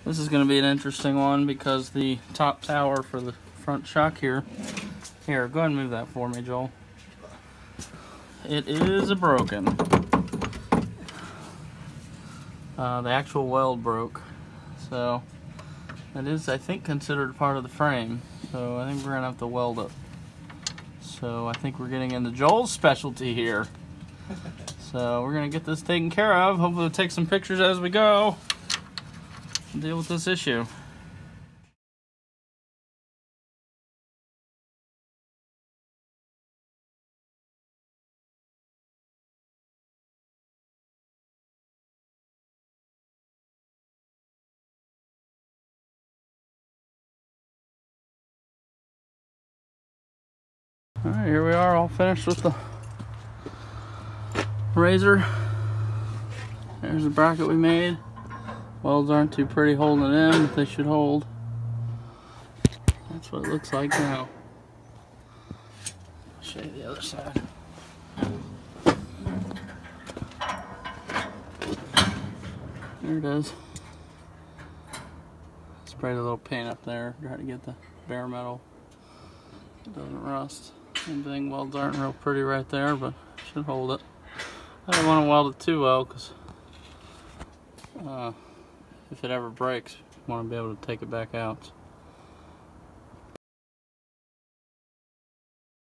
This is going to be an interesting one because the top tower for the front shock here, go ahead and move that for me, Joel. It is broken. The actual weld broke, so that is, I think, considered part of the frame. So I think we're going to have to weld it. So I think we're getting into Joel's specialty here. So we're going to get this taken care of. Hopefully we'll take some pictures as we go and deal with this issue. Alright, here we are, all finished with the razor. There's the bracket we made. Welds aren't too pretty holding it in, but they should hold. That's what it looks like now. I'll show you the other side. There it is. Sprayed a little paint up there, try to get the bare metal. It doesn't rust. Everything welds aren't real pretty right there, but should hold it. I don't want to weld it too well because if it ever breaks, you want to be able to take it back out.